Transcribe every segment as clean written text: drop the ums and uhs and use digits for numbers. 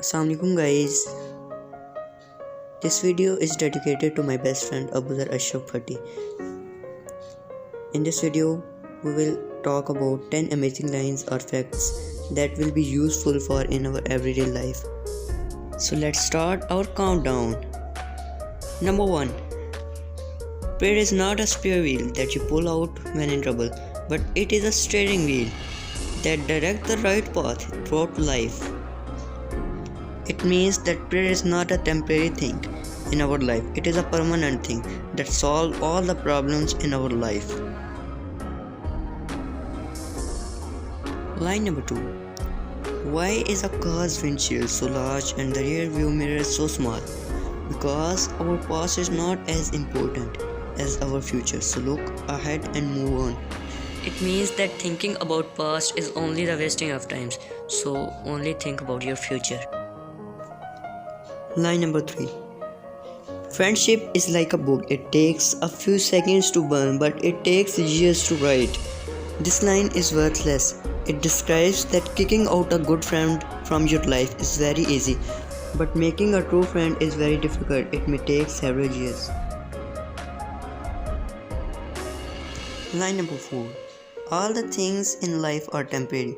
Assalamualaikum guys. This video is dedicated to my best friend Abuzar Ashraf Fati. In this video, we will talk about 10 amazing lines or facts that will be useful for in our everyday life. So let's start our countdown. Number 1. Prayer is not a spare wheel that you pull out when in trouble, but it is a steering wheel that directs the right path throughout life. It means that prayer is not a temporary thing in our life, it is a permanent thing that solves all the problems in our life. Line number 2. Why is a car's windshield so large and the rear view mirror so small? Because our past is not as important as our future, so look ahead and move on. It means that thinking about past is only the wasting of time, so only think about your future. Line number 3. Friendship is like a book. It takes a few seconds to burn, but it takes years to write. This line is worthless. It describes that kicking out a good friend from your life is very easy, but making a true friend is very difficult. It may take several years. Line number 4. All the things in life are temporary.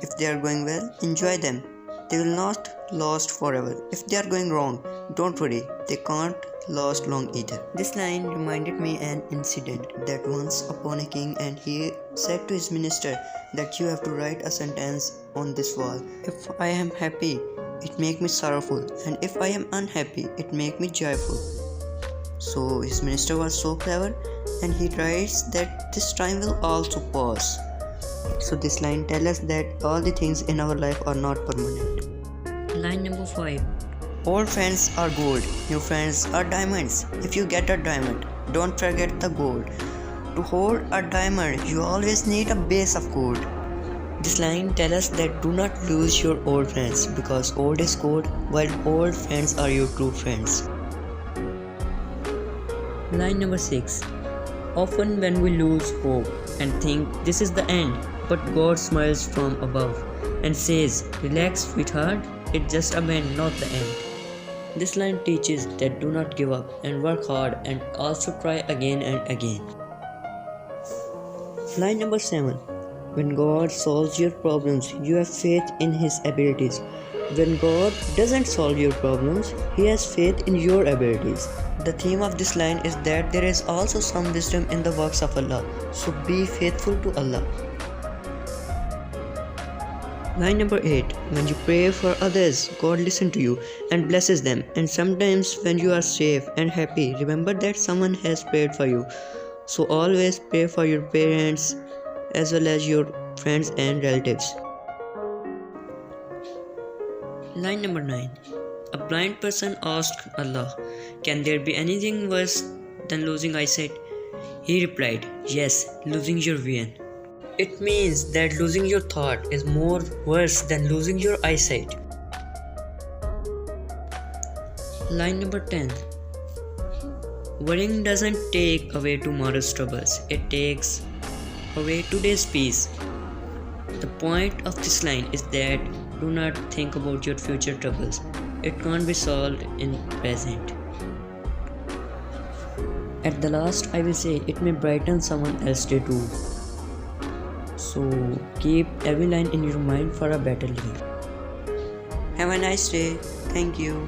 If they are going well, enjoy them. They will not last forever. If they are going wrong, don't worry, they can't last long either. This line reminded me an incident that once upon a king, and he said to his minister that you have to write a sentence on this wall. If I am happy, it make me sorrowful, and if I am unhappy, it make me joyful. So his minister was so clever, and he writes that this time will also pass. So this line tells us that all the things in our life are not permanent. Line number 5. Old friends are gold, new friends are diamonds. If you get a diamond, don't forget the gold. To hold a diamond, you always need a base of gold. This line tells us that do not lose your old friends, because old is gold, while old friends are your true friends. Line number 6. Often when we lose hope and think this is the end, but God smiles from above and says, relax sweetheart, it's just a bend, not the end. This line teaches that do not give up and work hard and also try again and again. Line number 7. When God solves your problems, you have faith in His abilities. When God doesn't solve your problems, He has faith in your abilities. The theme of this line is that there is also some wisdom in the works of Allah, so be faithful to Allah. Line number 8. When you pray for others, God listens to you and blesses them. And sometimes when you are safe and happy, remember that someone has prayed for you. So always pray for your parents as well as your friends and relatives. Line number 9. A blind person asked Allah, can there be anything worse than losing eyesight? He replied, yes, losing your vision. It means that losing your thought is more worse than losing your eyesight. Line number 10. Worrying doesn't take away tomorrow's troubles, it takes away today's peace. The point of this line is that do not think about your future troubles. It can't be solved in present. At the last, I will say it may brighten someone else's day too. So keep every line in your mind for a better life. Have a nice day. Thank you.